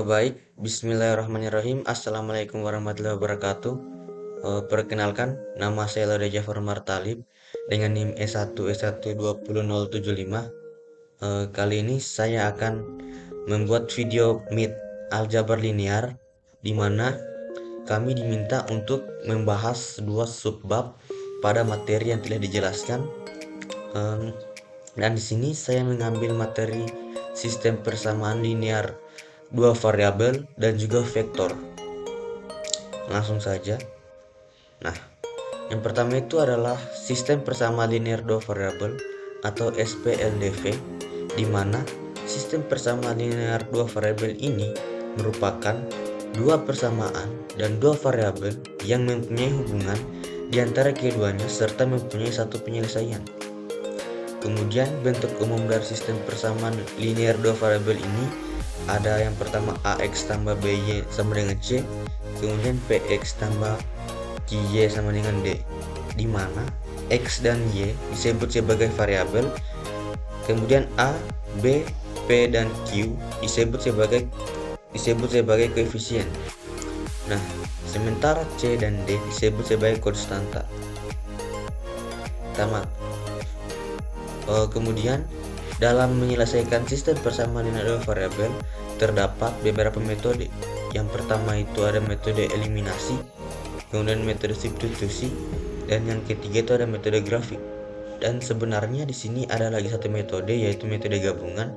Baik, bismillahirrahmanirrahim. Assalamualaikum warahmatullahi wabarakatuh. Perkenalkan, nama saya Laude Jafar Martalib dengan NIM E1S1200075. Kali ini saya akan membuat video Meet aljabar linear, di mana kami diminta untuk membahas dua subbab pada materi yang telah dijelaskan. Dan di sini saya mengambil materi sistem persamaan linear dua variabel dan juga vektor. Langsung saja. Nah, yang pertama itu adalah sistem persamaan linear dua variabel atau SPLDV, di mana sistem persamaan linear dua variabel ini merupakan dua persamaan dan dua variabel yang mempunyai hubungan di antara keduanya serta mempunyai satu penyelesaian. Kemudian bentuk umum dari sistem persamaan linear dua variabel ini ada yang pertama AX tambah BY sama dengan C, kemudian PX tambah QY sama dengan D, di mana X dan Y disebut sebagai variabel, kemudian A, B, P, dan Q disebut sebagai koefisien. Nah, sementara C dan D disebut sebagai konstanta. Tamat. Kemudian dalam menyelesaikan sistem persamaan linear dua variabel terdapat beberapa metode. Yang pertama itu ada metode eliminasi, kemudian metode substitusi, dan yang ketiga itu ada metode grafik. Dan sebenarnya di sini ada lagi satu metode, yaitu metode gabungan,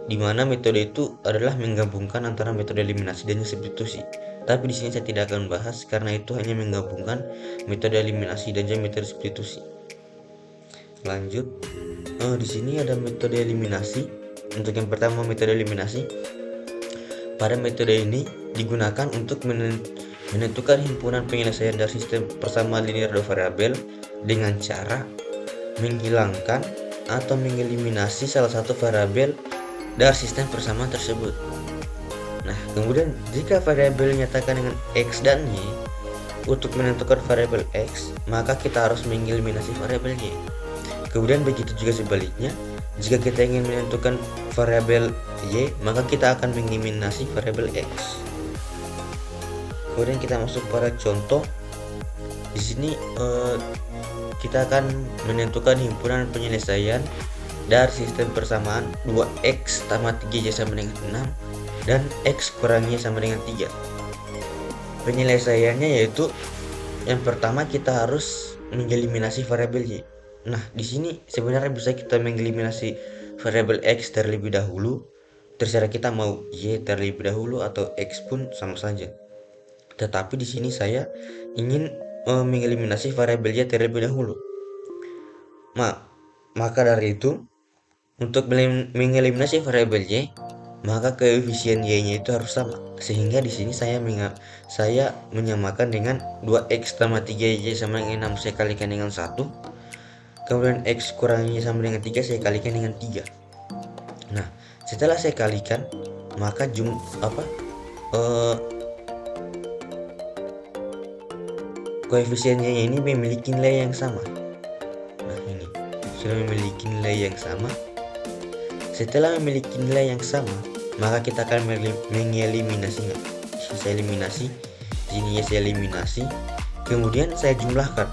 di mana metode itu adalah menggabungkan antara metode eliminasi dan substitusi. Tapi di sini saya tidak akan bahas karena itu hanya menggabungkan metode eliminasi dan juga metode substitusi. Lanjut. Di sini ada metode eliminasi. Untuk yang pertama metode eliminasi. Pada metode ini digunakan untuk menentukan himpunan penyelesaian dari sistem persamaan linear dua variabel dengan cara menghilangkan atau mengeliminasi salah satu variabel dari sistem persamaan tersebut. Nah, kemudian jika variabel dinyatakan dengan X dan Y, untuk menentukan variabel X, maka kita harus mengeliminasi variabel Y. Kemudian begitu juga sebaliknya, jika kita ingin menentukan variabel Y, maka kita akan mengeliminasi variabel X. Kemudian kita masuk pada contoh. Di sini kita akan menentukan himpunan penyelesaian dari sistem persamaan 2x tambah 3y sama dengan 6 dan x kurang y sama dengan 3. Penyelesaiannya yaitu yang pertama kita harus mengeliminasi variabel y. Nah, di sini sebenarnya bisa kita mengeliminasi variabel x terlebih dahulu. Terserah kita mau y terlebih dahulu atau x pun sama saja. Tetapi di sini saya ingin mengeliminasi variabel y terlebih dahulu. Maka dari itu, untuk mengeliminasi variabel y, maka koefisien y-nya itu harus sama. Sehingga di sini saya menyamakan dengan 2x tambah 3y sama dengan 6 saya kalikan dengan 1. Kemudian x kurang y sama dengan 3 saya kalikan dengan 3. Nah, setelah saya kalikan, maka koefisien y ini memiliki nilai yang sama. Nah, ini sudah memiliki nilai yang sama. Setelah memiliki nilai yang sama, maka kita akan mengeliminasinya. Saya eliminasi, di sini ya saya eliminasi. Kemudian saya jumlahkan.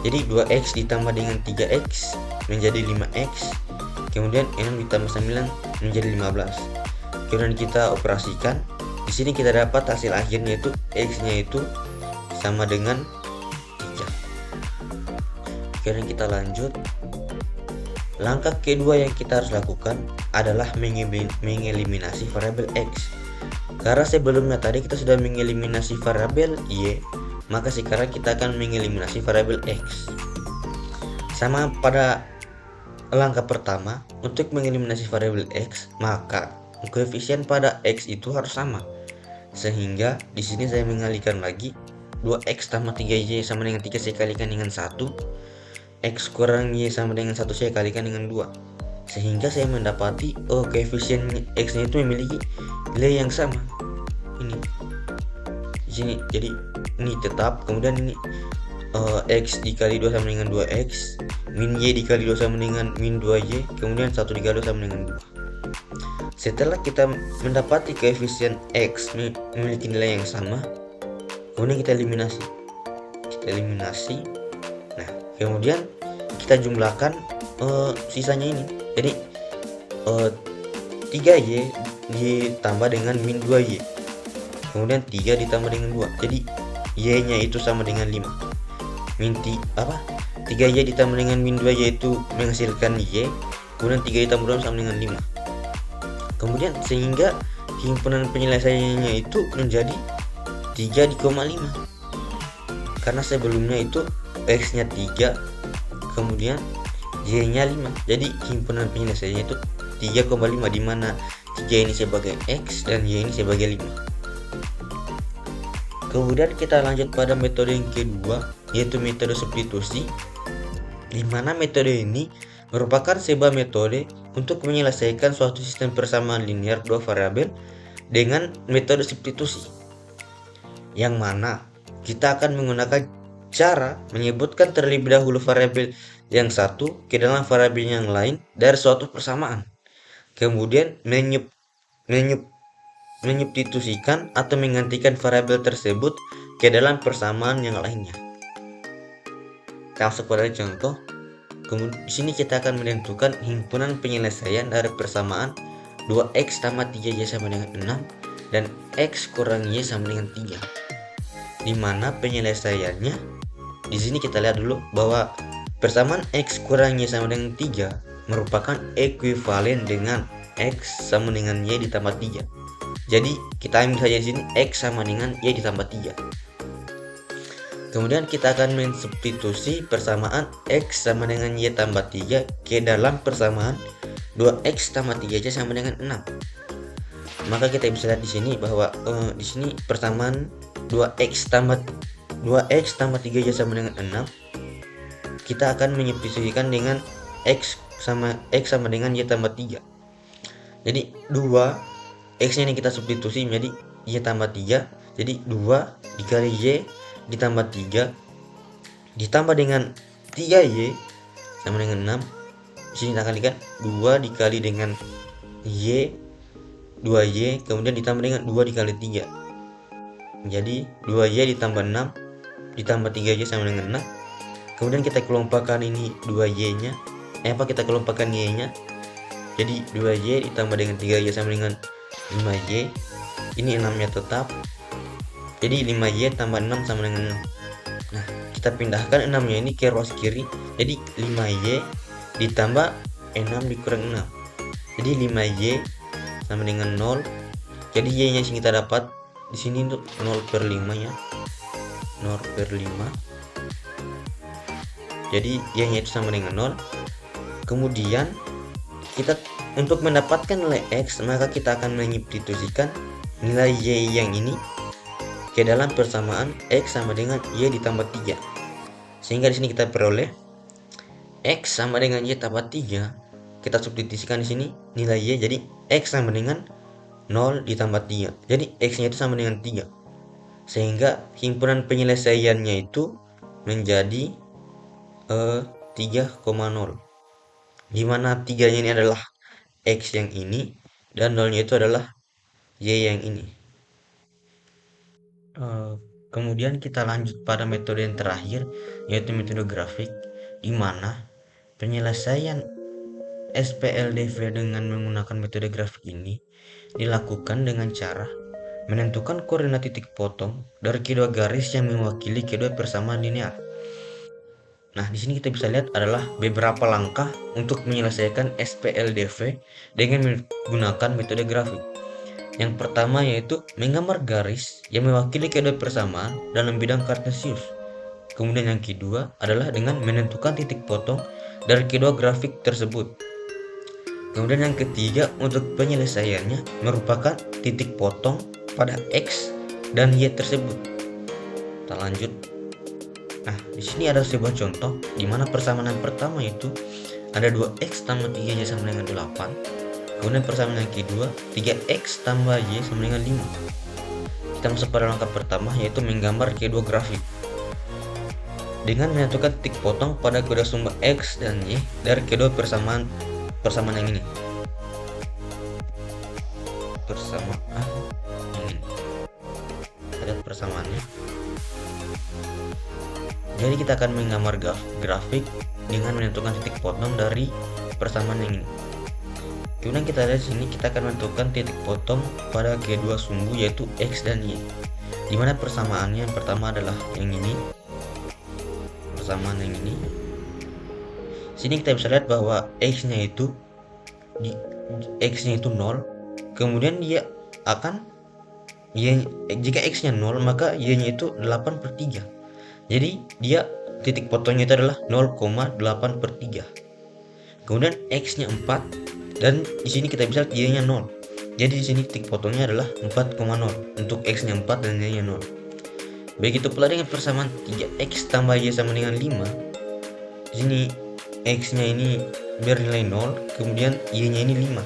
Jadi 2x ditambah dengan 3x menjadi 5x. Kemudian 6 ditambah 9 menjadi 15. Kemudian kita operasikan. Di sini kita dapat hasil akhirnya itu x-nya itu sama dengan 3. Kemudian kita lanjut. Langkah kedua yang kita harus lakukan adalah mengeliminasi variabel x. Karena sebelumnya tadi kita sudah mengeliminasi variabel y, maka sekarang kita akan mengeliminasi variabel x. Sama pada langkah pertama, untuk mengeliminasi variabel x, maka koefisien pada x itu harus sama. Sehingga di sini saya mengalihkan lagi, 2x tambah 3y sama dengan 3 saya kalikan dengan 1. X kurang y sama dengan 1 saya kalikan dengan 2. Sehingga saya mendapati koefisien x-nya itu memiliki nilai yang sama. Ini di sini. Jadi ini tetap, kemudian ini x dikali 2 sama dengan 2x, min y dikali 2 sama dengan min 2y, kemudian 1 dikali 2 sama dengan 2. Setelah kita mendapati koefisien X memiliki nilai yang sama, kemudian kita eliminasi. Nah, kemudian kita jumlahkan sisanya ini. Jadi 3Y ditambah dengan min 2Y, kemudian 3 ditambah dengan 2, jadi Y nya itu sama dengan 5. 3Y ditambah dengan min 2Y itu menghasilkan Y, kemudian 3 ditambah 2 sama dengan 5. Kemudian sehingga himpunan penyelesaiannya itu menjadi 3,5, karena sebelumnya itu X nya 3 kemudian Y nya 5, jadi himpunan penyelesaiannya itu 3,5, dimana 3 ini sebagai X dan Y ini sebagai 5. Kemudian kita lanjut pada metode yang kedua, yaitu metode substitusi, di mana metode ini merupakan sebuah metode untuk menyelesaikan suatu sistem persamaan linear dua variabel dengan metode substitusi, yang mana kita akan menggunakan cara menyebutkan terlebih dahulu variabel yang satu ke dalam variabel yang lain dari suatu persamaan, kemudian menyubstitusikan atau menggantikan variabel tersebut ke dalam persamaan yang lainnya. Langsung pada contoh. Kemudian di sini kita akan menentukan himpunan penyelesaian dari persamaan 2x tambah 3y sama dengan 6 dan x kurang y sama dengan 3. Di mana penyelesaiannya di sini kita lihat dulu bahwa persamaan x kurang y sama dengan 3 merupakan ekuivalen dengan x sama dengan y ditambah 3. Jadi kita ambil saja di sini x sama dengan y ditambah 3. Kemudian kita akan mensubstitusi persamaan X sama dengan Y tambah 3 ke dalam persamaan 2X tambah 3Y sama dengan 6. Maka kita bisa lihat di sini bahwa di sini persamaan 2X tambah 3Y sama dengan 6. Kita akan menyubstitusikan dengan X sama dengan Y tambah 3. Jadi 2 X nya ini kita substitusi menjadi Y tambah 3. Jadi 2 dikali Y ditambah 3 ditambah dengan 3Y sama dengan 6. Di sini kita akan lihat 2 dikali dengan Y 2Y kemudian ditambah dengan 2 dikali 3. Jadi 2Y ditambah 6 ditambah 3Y sama dengan 6. Kemudian kita kelompokkan ini 2Y nya. Kita kelompokkan Y nya. Jadi 2Y ditambah dengan 3Y sama dengan 5Y. Ini 6 nya tetap. Jadi 5Y tambah 6 sama dengan 6. Nah, kita pindahkan 6 nya ini ke ruas kiri. Jadi 5Y ditambah 6 dikurang 6. Jadi 5Y sama dengan 0. Jadi Y nya kita dapat di sini untuk 0/5 ya. 0/5. Jadi Y nya itu sama dengan 0. Kemudian kita untuk mendapatkan nilai X, maka kita akan menyubstitusikan nilai Y yang ini ke dalam persamaan X sama dengan Y ditambah 3. Sehingga di sini kita peroleh X sama dengan Y tambah 3. Kita substitusikan di sini nilai Y, jadi X sama dengan 0 ditambah 3. Jadi X nya itu sama dengan 3. Sehingga himpunan penyelesaiannya itu menjadi 3,0. Dimana 3 nya ini adalah X yang ini dan 0 nya itu adalah Y yang ini. Kemudian kita lanjut pada metode yang terakhir, yaitu metode grafik, di mana penyelesaian SPLDV dengan menggunakan metode grafik ini dilakukan dengan cara menentukan koordinat titik potong dari kedua garis yang mewakili kedua persamaan linear. Nah, di sini kita bisa lihat adalah beberapa langkah untuk menyelesaikan SPLDV dengan menggunakan metode grafik. Yang pertama yaitu menggambar garis yang mewakili kedua persamaan dalam bidang kartesius. Kemudian yang kedua adalah dengan menentukan titik potong dari kedua grafik tersebut. Kemudian yang ketiga untuk penyelesaiannya merupakan titik potong pada X dan Y tersebut. Kita lanjut. Nah, di sini ada sebuah contoh di mana persamaan yang pertama itu ada 2X tambah 3Y sama dengan 8. Kemudian persamaan yang kedua 3X tambah Y sama dengan 5. Kita masuk pada langkah pertama, yaitu menggambar kedua grafik dengan menentukan titik potong pada kedua sumber X dan Y dari kedua persamaan yang ini. persamaan ini. Ada persamaannya. Jadi kita akan menggambar grafik dengan menentukan titik potong dari persamaan yang ini. Kemudian kita lihat sini, kita akan menentukan titik potong pada kedua sumbu yaitu X dan Y. Dimana persamaannya yang pertama adalah yang ini, persamaan yang ini. Sini kita bisa lihat bahwa X-nya itu 0, kemudian dia akan jika X-nya 0 maka Y-nya itu 8/3. Jadi dia titik potongnya itu adalah 0,8/3. Kemudian X-nya 4 dan di sini kita bisa lihat Y-nya 0. Jadi di sini titik potongnya adalah 4,0 untuk X-nya 4 dan Y-nya 0. Begitu pula dengan persamaan 3X tambah Y sama dengan 5. Di sini X-nya ini bernilai 0, kemudian Y-nya ini 5.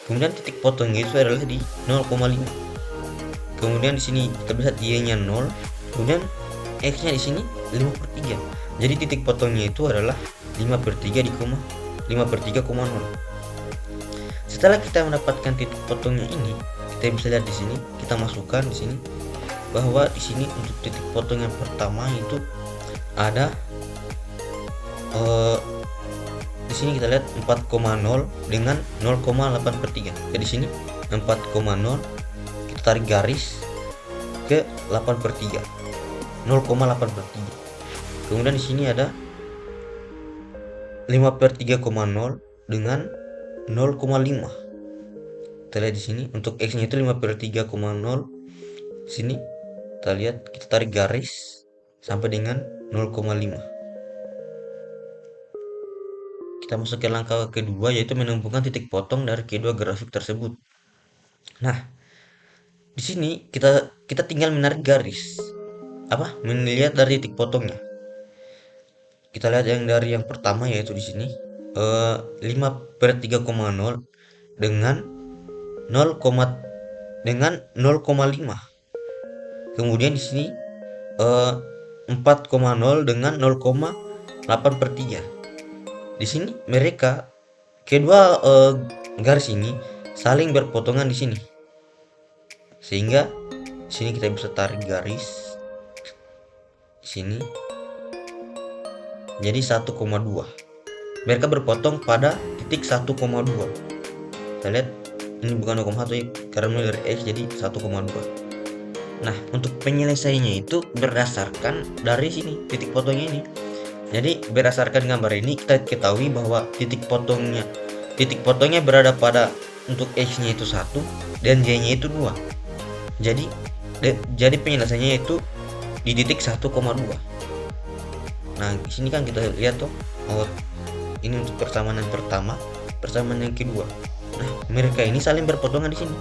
Kemudian titik potongnya itu adalah di 0,5. Kemudian di sini kita bisa lihat Y-nya 0, kemudian X-nya di sini 5/3. Jadi titik potongnya itu adalah 5/3 5/3,0. Setelah kita mendapatkan titik potongnya ini, kita bisa lihat di sini, kita masukkan di sini bahwa di sini untuk titik potong yang pertama itu ada di sini kita lihat 4,0 dengan 0,8/3. Jadi sini 4,0 kita tarik garis ke 8/3. 0,8/3. Kemudian di sini ada 5/3,0 dengan 0,5. Kita lihat di sini untuk X-nya itu 5/3,0. Sini kita lihat, kita tarik garis sampai dengan 0,5. Kita masuk ke langkah kedua yaitu menemukan titik potong dari kedua grafik tersebut. Nah, di sini kita tinggal menarik garis. Melihat dari titik potongnya. Kita lihat yang dari yang pertama yaitu di sini 5/3,0 dengan 0,5. Kemudian di sini 4,0 dengan 0,8/3. Di sini mereka kedua garis ini saling berpotongan di sini. Sehingga di sini kita bisa tarik garis di sini. Jadi 1,2. Mereka berpotong pada titik 1,2. Kita lihat ini bukan 0,1 ya, karena dari X jadi 1,2. Nah, untuk penyelesaiannya itu berdasarkan dari sini titik potongnya ini. Jadi berdasarkan gambar ini kita ketahui bahwa titik potongnya berada pada untuk X-nya itu 1 dan Y-nya itu 2. Jadi penyelesaiannya itu di titik 1,2. Nah, di sini kan kita lihat tuh, ini untuk persamaan yang pertama, persamaan yang kedua. Nah, mereka ini saling berpotongan di sini.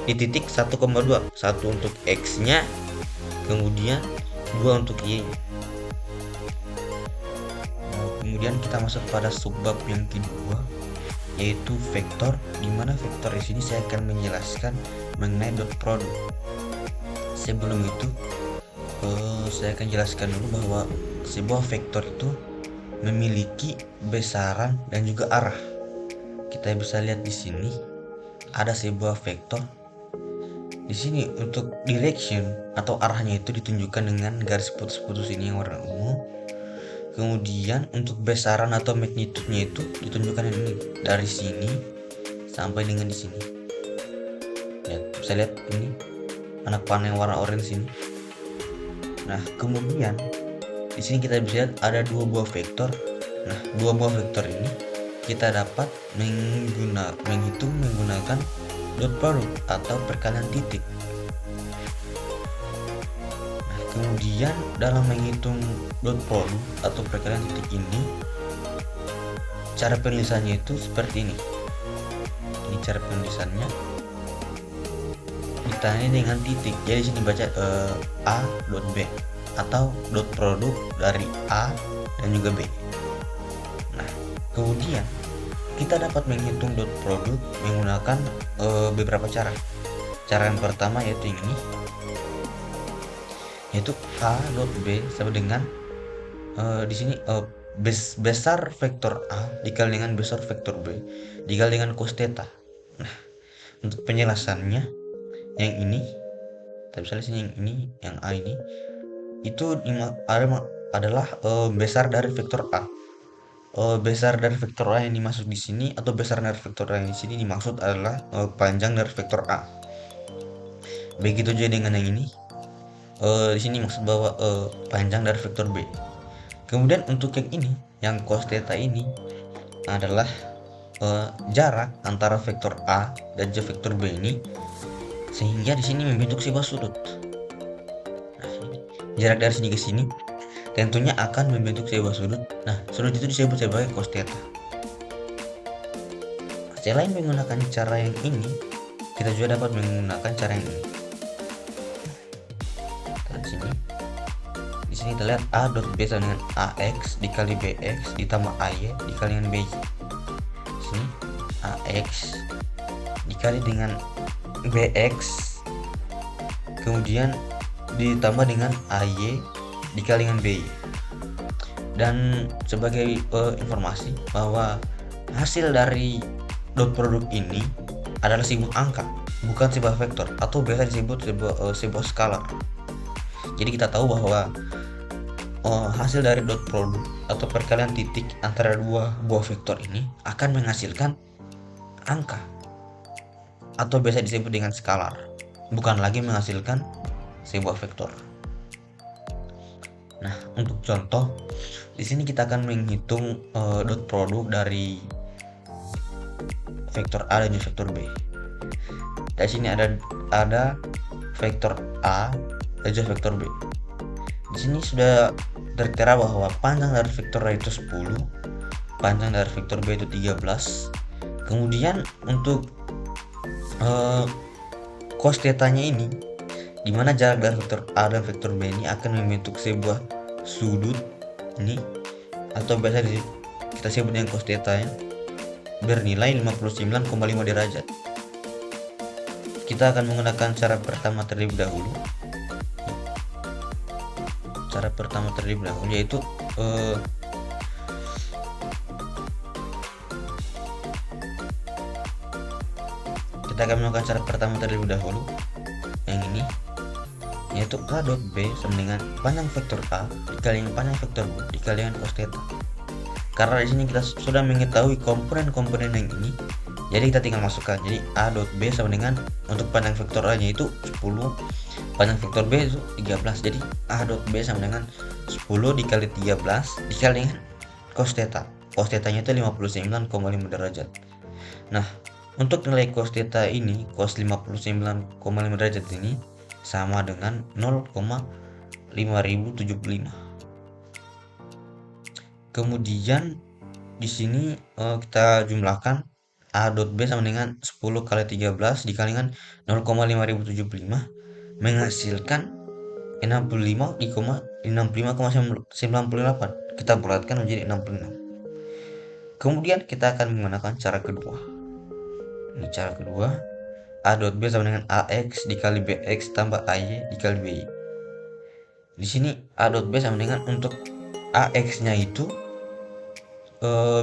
Di titik 1,2. 1 untuk X-nya, kemudian 2 untuk Y-nya. Nah, kemudian kita masuk pada subbab yang kedua yaitu vektor, di mana vektor di sini saya akan menjelaskan mengenai dot product. Sebelum itu saya akan jelaskan dulu bahwa sebuah vektor itu memiliki besaran dan juga arah. Kita bisa lihat di sini ada sebuah vektor. Di sini untuk direction atau arahnya itu ditunjukkan dengan garis putus-putus ini yang warna ungu. Kemudian untuk besaran atau magnitude-nya itu ditunjukkan ini dari sini sampai dengan di sini. Ya, bisa lihat ini anak panah yang warna orange ini. Nah, kemudian di sini kita bisa lihat ada dua buah vektor. Nah, dua buah vektor ini kita dapat menghitung menggunakan dot product atau perkalian titik. Nah, kemudian dalam menghitung dot product atau perkalian titik ini, cara penulisannya itu seperti ini. Ini cara penulisannya ditandai dengan titik. Jadi sini baca A dot B atau dot product dari A dan juga B. Nah, kemudian kita dapat menghitung dot product menggunakan beberapa cara. Cara yang pertama yaitu ini, yaitu A dot B sama dengan di sini besar vektor A dikali dengan besar vektor B dikali dengan cos theta. Nah, untuk penjelasannya yang ini, tapi misalnya sini yang ini, yang A ini itu adalah besar dari vektor A. Besar dari vektor A yang dimaksud di sini atau besar dari vektor A yang di sini dimaksud adalah panjang dari vektor A. Begitu juga dengan yang ini. Di sini maksud bahwa panjang dari vektor B. Kemudian untuk yang ini, yang cos theta ini adalah jarak antara vektor A dan juga vektor B ini, sehingga di sini membentuk sebuah sudut. Nah, jarak dari sini ke sini tentunya akan membentuk sebuah sudut. Nah, sudut itu disebut sebagai cos theta. Selain menggunakan cara yang ini, kita juga dapat menggunakan cara yang ini. Di sini kita lihat A dot B sama dengan AX dikali BX ditambah AY dikali dengan BY. Di sini AX dikali dengan BX kemudian ditambah dengan AY dikali dengan BY. Dan sebagai informasi bahwa hasil dari dot produk ini adalah sebuah angka, bukan sebuah vektor atau biasa disebut sebuah skalar. Jadi kita tahu bahwa hasil dari dot produk atau perkalian titik antara dua buah vektor ini akan menghasilkan angka atau biasa disebut dengan skalar, bukan lagi menghasilkan sebuah vektor. Nah, untuk contoh di sini kita akan menghitung dot produk dari vektor A dan juga vektor B. Di sini ada vektor A dan juga vektor B. Di sini sudah tertera bahwa panjang dari vektor A itu 10, panjang dari vektor B itu 13. Kemudian untuk cos theta-nya ini, di mana jarak dari vektor A dan vektor B ini akan membentuk sebuah sudut ini, atau biasa kita sebut dengan cos theta-nya, bernilai 59,5 derajat. Kita akan menggunakan cara pertama terlebih dahulu. Cara pertama terlebih dahulu yaitu kita akan melakukan cara pertama terlebih dahulu, yang ini, yaitu A dot B sama dengan panjang vektor A dikali dengan panjang vektor B dikali dengan cos theta. Karena di sini kita sudah mengetahui komponen-komponen yang ini, jadi kita tinggal masukkan. Jadi A dot B sama dengan untuk panjang vektor A nya itu 10, panjang vektor B itu 13. Jadi A dot B sama dengan 10 dikali 13 dikali dengan cos theta. Cos theta nya itu 59,5 derajat. Nah, untuk nilai cos theta ini, cos 59,5 derajat ini sama dengan 0,5075. Kemudian di sini kita jumlahkan A dot B sama dengan 10 kali 13 dikali dengan 0,5075 menghasilkan 65,98. Kita bulatkan menjadi 66. Kemudian kita akan menggunakan cara kedua. Ini cara kedua, A dot B sama dengan AX dikali BX tambah AY dikali BY. Di sini A dot B sama dengan untuk AX nya itu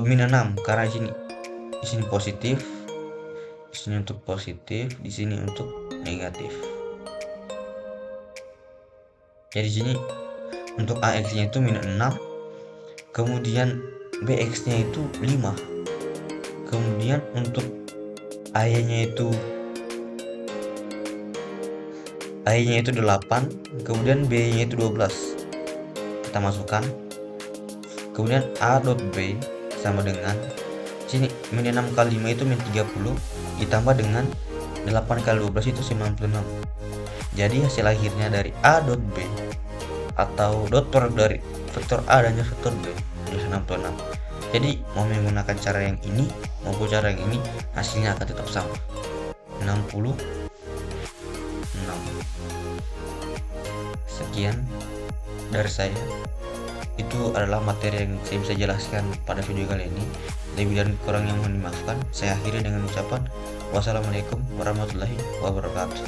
min 6, karena di sini positif, di sini untuk positif, di sini untuk negatif. Jadi di sini untuk AX nya itu min 6, kemudian BX nya itu 5, kemudian untuk AY nya itu 8, kemudian B nya itu 12. Kita masukkan. Kemudian A dot B sama dengan sini min 6 kali 5 itu min 30 ditambah dengan 8 kali 12 itu 96. Jadi hasil akhirnya dari A dot B atau dot produk dari vektor A dan vektor B itu 66. Jadi mau menggunakan cara yang ini maupun cara yang ini, hasilnya akan tetap sama, 66. Sekian dari saya. Itu adalah materi yang saya bisa jelaskan pada video kali ini. Lebih dan kurang yang mohon dimaafkan. Saya akhiri dengan ucapan wassalamualaikum warahmatullahi wabarakatuh.